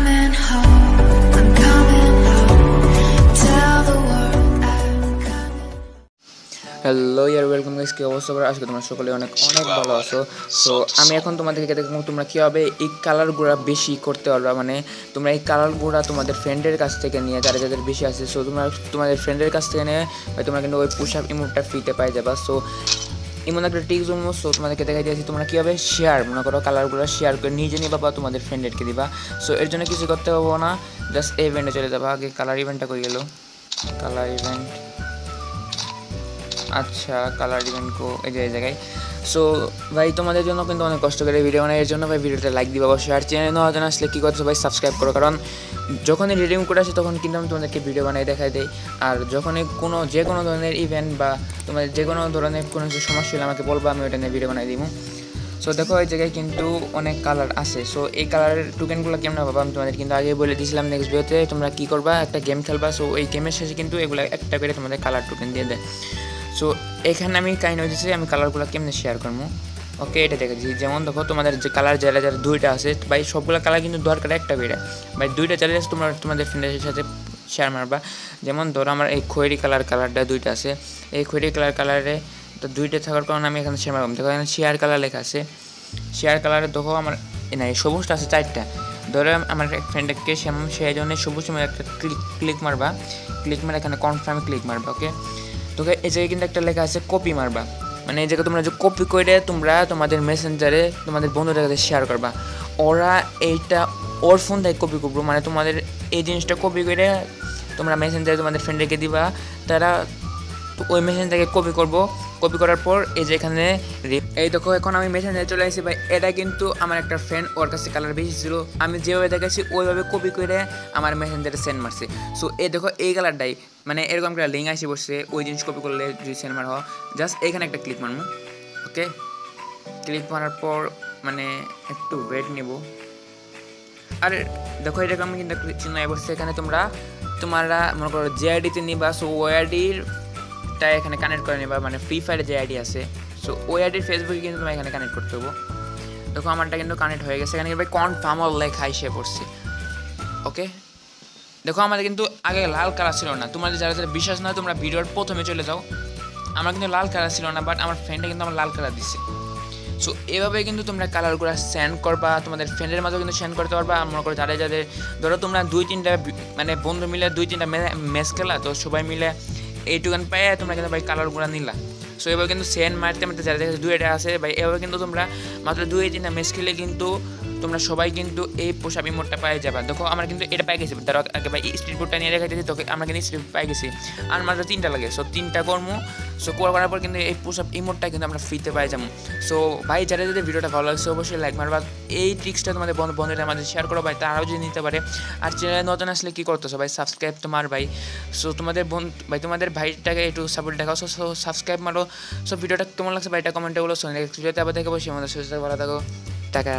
coming home, I'm coming home. Tell the world I'm coming. Hello year welcome guys, কি অবস্থা? আজকে তোমরা সকলে অনেক ভালো আছো। সো আমি এখন তোমাদেরকে দেখাবো তোমরা কীভাবে এই কালারগুলো বেশি করতে পারবা। মানে তোমরা এই কালারগুলো তোমাদের ফ্রেন্ডের কাছ থেকে নিয়ে, যাদের বেশি আছে, সো তোমরা তোমাদের ফ্রেন্ডের কাছ থেকে নিয়ে তোমরা কিন্তু ওই পুশ আপ ইমোটটা ফ্রিতে পাই যাবা। সো এমন একটা ট্রিক্স জন্য সো তোমাদেরকে দেখাই দিয়েছি তোমরা কীভাবে শেয়ার, মনে করো কালারগুলো শেয়ার করে নিজে নিবা বা তোমাদের ফ্রেন্ডেরকে দিবা। সো এর জন্য কিছু করতে পারবো না, জাস্ট এই ইভেন্টে চলে যাবা। আগে কালার ইভেন্টটা করে গেল, কালার ইভেন্ট, আচ্ছা কালার ইভেন্ট কো এই জায়গায়। সো ভাই তোমাদের জন্য কিন্তু অনেক কষ্ট করে ভিডিও বানাই, এর জন্য ভাই ভিডিওটা লাইক দিবা অবশ্যই। আর চ্যানেল নতুন জানা আসলে কী করছো ভাই, সাবস্ক্রাইব করো, কারণ যখনই রিডিম কোড আসে তখন কিন্তু আমি তোমাদেরকে ভিডিও বানাই দেখাই দিই। আর যখনই যে কোনো ধরনের ইভেন্ট বা তোমাদের যে কোনো ধরনের কোনো কিছু সমস্যা হলে আমাকে বলবো, আমি ওইটা নিয়ে ভিডিও বানাই দিব। সো দেখো এই জায়গায় কিন্তু অনেক কালার আছে। সো এই কালারের টোকেনগুলো কেমন পাবো আমি তোমাদের কিন্তু আগে বলে দিয়েছিলাম নেক্সট ভিডিওতে। তোমরা কী করবা, একটা গেম খেলবা। সো এই গেমের শেষে কিন্তু এগুলো একটা করে তোমাদের কালার টোকেন দিয়ে দেয়। সো এখানে আমি কাইন্ড হয়েছি আমি কালারগুলো কেমনে শেয়ার করবো। ওকে, এটা দেখেছি। যেমন দেখো তোমাদের যে কালার যারা দুইটা আছে ভাই, সবগুলো কালার কিন্তু দরকার একটা করে ভাই, দুইটা চ্যালেঞ্জ তোমরা তোমাদের ফ্রেন্ডের সাথে শেয়ার মারবা। যেমন ধরো আমার এই খয়েরি কালারটা দুইটা আছে, এই খয়েরি কালারে তো দুইটা থাকার কারণে আমি এখানে শেয়ার মারলাম। দেখো এখানে শেয়ার কালার লেখা আছে, শেয়ার কালারে দেখো আমার না এই সবুজটা আছে চারটা। ধরো আমার এক ফ্রেন্ডকে সেই জন্য সবুজ সময় একটা ক্লিক মারবা, ক্লিক মারে এখানে কনফার্মে ক্লিক মারবা। ওকে, তোকে এই জায়গায় কিন্তু একটা লেখা আছে কপি মারবা, মানে এই জায়গায় তোমরা যে কপি করে তোমরা তোমাদের মেসেঞ্জারে তোমাদের বন্ধুদের কাছে শেয়ার করবা। ওরা এইটা ওর ফোন থেকে কপি করবো, মানে তোমাদের এই জিনিসটা কপি করে তোমরা মেসেঞ্জারে তোমাদের ফ্রেন্ডকে দিবা, তারা ওই মেসেঞ্জারকে কপি করবো। কপি করার পর এই যে এখানে এই দেখো এখন আমি মেসেঞ্জারে চলে আসি ভাই। এটা কিন্তু আমার একটা ফ্রেন্ড, ওর কাছে কালার বেশি ছিল, আমি যেভাবে দেখাচ্ছি ওইভাবে কপি করে আমার মেসেঞ্জারে সেন্ড মারছে। সো এই দেখো এই কালারটাই, মানে এরকম একটা লিঙ্ক আসি বসছে, ওই জিনিস কপি করলে যদি সেন্ড মারা হয় জাস্ট এখানে একটা ক্লিক মারবো। ওকে, ক্লিক মারার পর মানে একটু ওয়েট নেব। আর দেখো এটাকে আমি কিন্তু চিহ্ন বসছে, এখানে তোমরা মনে করো যে আইডিতে নিবা, সো ওই আইডিটা এখানে কানেক্ট করে নিবা, মানে ফ্রি ফায়ারে যে আইডি আছে সো ওই আইডির ফেসবুকে কিন্তু তোমার এখানে কানেক্ট করতে হবো। দেখো আমারটা কিন্তু কানেক্ট হয়ে গেছে, এখানে ভাই কনফার্ম লেখা এসে পড়ছে। ওকে, দেখো আমাদের কিন্তু আগে লাল কালার ছিল না, তোমাদের যারা বিশ্বাস না তোমরা ভিডিওর প্রথমে চলে যাও। আমার কিন্তু লাল কালার ছিল না, বাট আমার ফ্রেন্ডে কিন্তু আমার লাল কালার দিচ্ছে। সো এভাবে কিন্তু তোমরা কালারগুলো সেন্ড করবা, তোমাদের ফ্রেন্ডের মাঝেও কিন্তু সেন্ড করতে পারবা। মনে করো যাদের ধরো তোমরা 2-3টা মানে বন্ধু মিলে 2-3টা ম্যাচ খেলা, তো সবাই মিলে এই টোকেন পাইয়ে তোমরা কিন্তু ভাই কালারগুলো নিলা। সো এবার কিন্তু সেন্ড মারতে যারা দুইটা আছে ভাই, এভাবে কিন্তু তোমরা মাত্র 2-3টা ম্যাচ খেলে কিন্তু তোমরা সবাই কিন্তু এই পোশাক ইমোটটা পাই যাবে। দেখো আমরা কিন্তু এটা পাই গেছি, তারা আগে ভাই স্ট্রিট বোর্ডটা নিয়ে রেখেছি, তোকে আমরা কিন্তু স্ট্রিট পাই গেছি। আর মাত্র 3টা লাগে, সো 3টা কর্ম সো করার পর কিন্তু এই পোশাক ইমোটটা কিন্তু আমরা ফ্রিতে পাই যাবো। সো ভাই যারা যদি ভিডিওটা ভালো লাগছে অবশ্যই লাইক মারবা, এই ট্রিক্সটা তোমাদের বন্ধুদের আমাদের শেয়ার করো ভাই, তারাও যদি নিতে পারে। আর চ্যানেলে নতুন আসলে কী করতেছো ভাই, সাবস্ক্রাইব তো মার ভাই। সো তোমাদের ভাই তোমাদের ভাইটাকে একটু সাপোর্ট দেখাও, সো সাবস্ক্রাইব মারো। সো ভিডিওটা কেমন লাগছে ভাই এটা কমেন্টে বলো। সো নেক্সট ভিডিওতে আবার দেখে বসে আমাদের সুস্থ ভালো থাকো, টাটা।